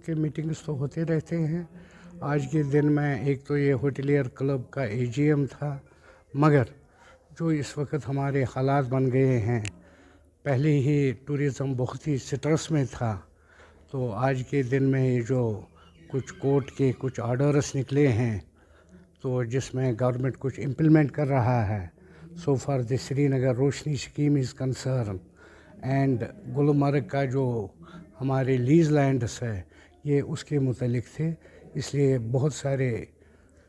के मीटिंग्स तो होते रहते हैं। आज के दिन में एक तो ये होटलियर क्लब का एजीएम था, मगर जो इस वक्त हमारे हालात बन गए हैं, पहले ही टूरिज़म बहुत ही स्ट्रेस में था, तो आज के दिन में ये जो कुछ कोर्ट के कुछ ऑर्डर्स निकले हैं, तो जिसमें गवर्नमेंट कुछ इम्प्लीमेंट कर रहा है। So far the Srinagar Roshni scheme is concern and Gulmarg का जो हमारे लीज लैंड्स है ये उसके मुतलिक थे, इसलिए बहुत सारे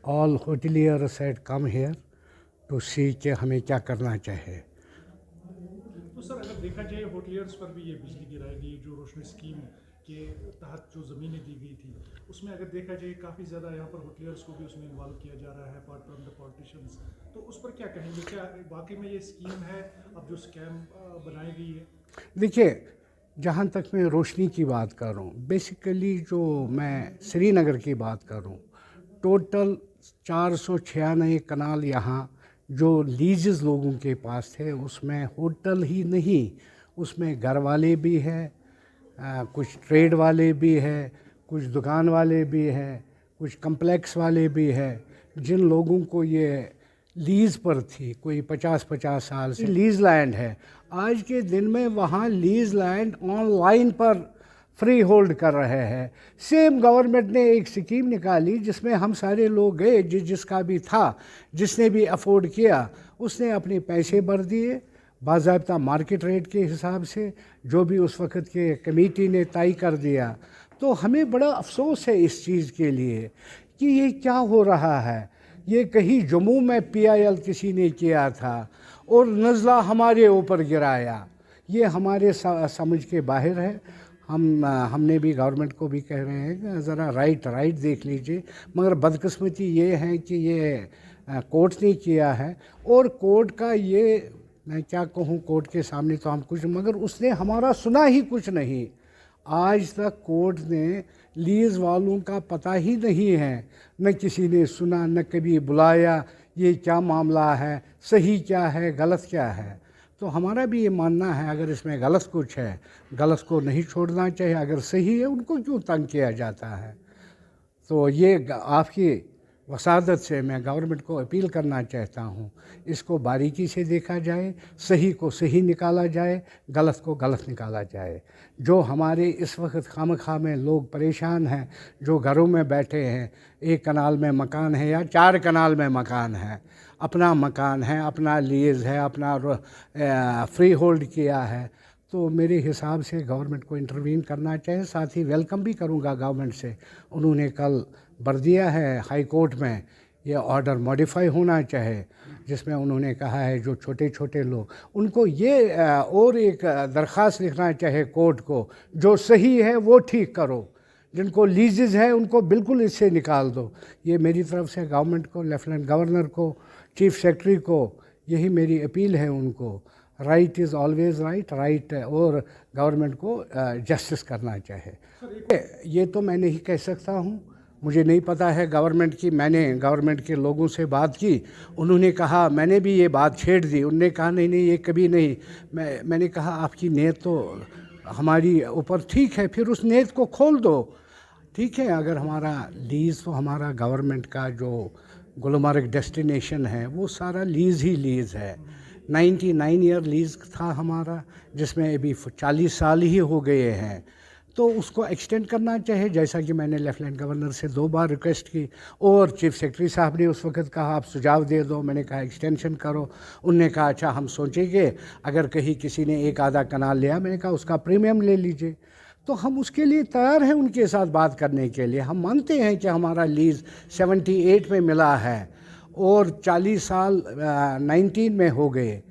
all hotelier said come here to see कि हमें क्या करना चाहिए। तो सर अगर देखा जाए होटलियर्स पर भी ये बिजली गिराई गई जो रोशनी स्कीम के तहत जो ज़मीनें दी गई थी, उसमें अगर देखा जाए काफ़ी ज़्यादा यहाँ पर होटलियर्स को भी उसमें इन्वॉल्व किया जा रहा है अपार्ट फ्रॉम द पॉलिटिशियंस। तो उस पर क्या कहेंगे, क्या वाकई में ये स्कीम है अब जो स्कैम बनाई गई है? देखिए, जहाँ तक मैं रोशनी की बात कर रहा हूँ, बेसिकली जो मैं श्रीनगर की बात कर रहा हूँ, टोटल 496 कनाल यहाँ जो लीजेस लोगों के पास थे, उसमें होटल ही नहीं, उसमें घर वाले भी हैं, कुछ ट्रेड वाले भी हैं, कुछ दुकान वाले भी हैं, कुछ कम्प्लेक्स वाले भी हैं, जिन लोगों को ये लीज़ पर थी, कोई 50-50 साल से लीज़ लैंड है, आज के दिन में वहाँ लीज़ लैंड ऑनलाइन पर फ्री होल्ड कर रहे हैं। सेम गवर्नमेंट ने एक स्कीम निकाली जिसमें हम सारे लोग गए, जिसका भी था, जिसने भी अफोर्ड किया उसने अपने पैसे भर दिए बाज़ाब्ता मार्केट रेट के हिसाब से, जो भी उस वक़्त के कमेटी ने तय कर दिया। तो हमें बड़ा अफसोस है इस चीज़ के लिए कि ये क्या हो रहा है। ये कहीं जम्मू में पीआईएल किसी ने किया था और नज़ला हमारे ऊपर गिराया, ये हमारे समझ के बाहर है। हमने भी गवर्नमेंट को भी कह रहे हैं कि ज़रा राइट देख लीजिए, मगर बदकिस्मती ये है कि ये कोर्ट ने किया है, और कोर्ट का ये मैं क्या कहूँ, कोर्ट के सामने तो हम कुछ, मगर उसने हमारा सुना ही कुछ नहीं। आज तक कोर्ट ने लीज़ वालों का पता ही नहीं है, न किसी ने सुना, न कभी बुलाया, ये क्या मामला है, सही क्या है, गलत क्या है। तो हमारा भी ये मानना है अगर इसमें गलत कुछ है, गलत को नहीं छोड़ना चाहिए, अगर सही है उनको क्यों तंग किया जाता है। तो ये आपकी वसादत से मैं गवर्नमेंट को अपील करना चाहता हूँ, इसको बारीकी से देखा जाए, सही को सही निकाला जाए, गलत को गलत निकाला जाए। जो हमारे इस वक्त खामखा में लोग परेशान हैं, जो घरों में बैठे हैं, एक कनाल में मकान है या 4 कनाल में मकान है, अपना मकान है, अपना लीज़ है, अपना फ्री होल्ड किया है, तो मेरे हिसाब से गवर्नमेंट को इंटरवीन करना चाहिए। साथ ही वेलकम भी करूंगा गवर्नमेंट से, उन्होंने कल भर दिया है हाई कोर्ट में, ये ऑर्डर मॉडिफाई होना चाहिए, जिसमें उन्होंने कहा है जो छोटे छोटे लोग, उनको ये और एक दरख्वास्त लिखना चाहिए कोर्ट को, जो सही है वो ठीक करो, जिनको लीजेस है उनको बिल्कुल इससे निकाल दो। ये मेरी तरफ से गवर्नमेंट को, लेफ्टिनेंट गवर्नर को, चीफ सेक्रेटरी को, यही मेरी अपील है उनको। राइट इज़ ऑलवेज़ राइट, और गवर्नमेंट को जस्टिस करना चाहिए। ये तो मैं नहीं कह सकता हूँ, मुझे नहीं पता है गवर्नमेंट की। मैंने गवर्नमेंट के लोगों से बात की, उन्होंने कहा, मैंने भी ये बात छेड़ दी, उन्होंने कहा नहीं ये कभी नहीं। मैंने कहा आपकी नीयत तो हमारी ऊपर ठीक है, फिर उस नीयत को खोल दो। ठीक है, अगर हमारा लीज़ तो हमारा गवर्नमेंट का जो गुलमर्ग डेस्टिनेशन है वो सारा लीज़ ही लीज़ है। 99 ईयर लीज़ था हमारा, जिसमें अभी 40 साल ही हो गए हैं, तो उसको एक्सटेंड करना चाहिए, जैसा कि मैंने लेफ्टिनेंट गवर्नर से 2 बार रिक्वेस्ट की, और चीफ सेक्रेटरी साहब ने उस वक्त कहा आप सुझाव दे दो, मैंने कहा एक्सटेंशन करो। उनने कहा अच्छा हम सोचेंगे, अगर कहीं किसी ने एक आधा कनाल लिया, मैंने कहा उसका प्रीमियम ले लीजिए। तो हम उसके लिए तैयार हैं उनके साथ बात करने के लिए। हम मानते हैं कि हमारा लीज़ 78 में मिला है और 40 साल 19 में हो गए,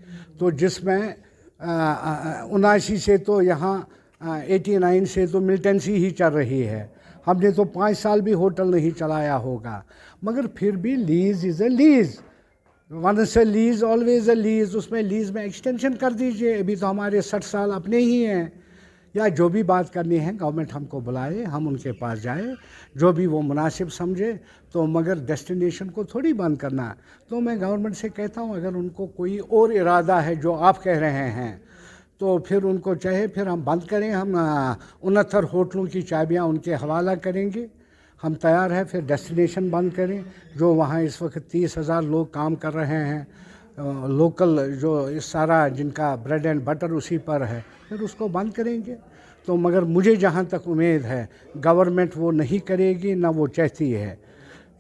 तो जिसमें 79 से तो यहाँ 89 से तो मिलिटेंसी ही चल रही है। हमने तो 5 साल भी होटल नहीं चलाया होगा, मगर फिर भी lease is a lease, once a lease always a lease. उसमें लीज़ में एक्सटेंशन कर दीजिए, अभी तो हमारे 60 साल अपने ही हैं। या जो भी बात करनी है गवर्नमेंट हमको बुलाए, हम उनके पास जाए, जो भी वो मुनासिब समझे, तो मगर डेस्टिनेशन को थोड़ी बंद करना। तो मैं गवर्नमेंट से कहता हूँ अगर उनको कोई और इरादा है जो आप कह रहे हैं, तो फिर उनको चाहे फिर हम बंद करें, हम 69 होटलों की चाबियां उनके हवाला करेंगे। हम तैयार हैं, फिर डेस्टिनेशन बंद करें। जो वहाँ इस वक्त 30,000 लोग काम कर रहे हैं, लोकल जो इस सारा जिनका ब्रेड एंड बटर उसी पर है, फिर उसको बंद करेंगे। तो मगर मुझे जहाँ तक उम्मीद है गवर्नमेंट वो नहीं करेगी, ना वो चाहती है,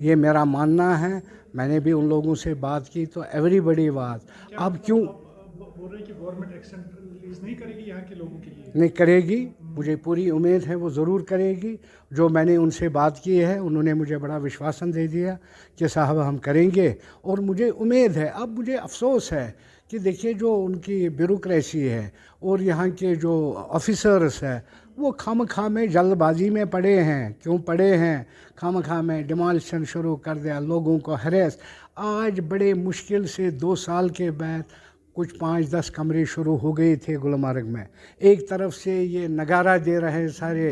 ये मेरा मानना है। मैंने भी उन लोगों से बात की तो एवरीबडी बात अब क्यों बोल रहे हैं कि गवर्नमेंट एक्शन रिलीज नहीं करेगी यहाँ के लोगों के लिए? नहीं करेगी, मुझे पूरी उम्मीद है वो ज़रूर करेगी। जो मैंने उनसे बात की है उन्होंने मुझे बड़ा विश्वासन दे दिया कि साहब हम करेंगे, और मुझे उम्मीद है। अब मुझे अफसोस है कि देखिए जो उनकी ब्यूरोक्रेसी है और यहाँ के जो ऑफिसर्स हैं वो खामखा में जल्दबाजी में पड़े हैं। क्यों पड़े हैं? खामखा में डिमोलिशन शुरू कर दिया, लोगों को हरेस। आज बड़े मुश्किल से 2 साल के बाद कुछ 5-10 कमरे शुरू हो गए थे गुलमर्ग में। एक तरफ से ये नगारा दे रहे हैं सारे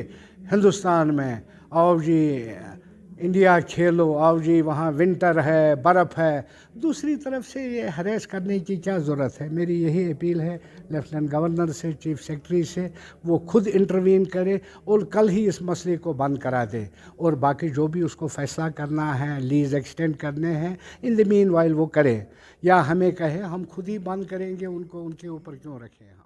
हिंदुस्तान में, आओ जी इंडिया खेलो, आओ जी वहाँ विंटर है, बर्फ़ है। दूसरी तरफ से ये हरेस करने की क्या ज़रूरत है? मेरी यही अपील है लेफ्टिनेंट गवर्नर से, चीफ सेक्रेटरी से, वो खुद इंटरवीन करे और कल ही इस मसले को बंद करा दे। और बाकी जो भी उसको फ़ैसला करना है, लीज़ एक्सटेंड करने हैं, इन द मीन वाइल वो करे, या हमें कहे हम खुद ही बंद करेंगे उनको, उनके ऊपर क्यों रखें हम।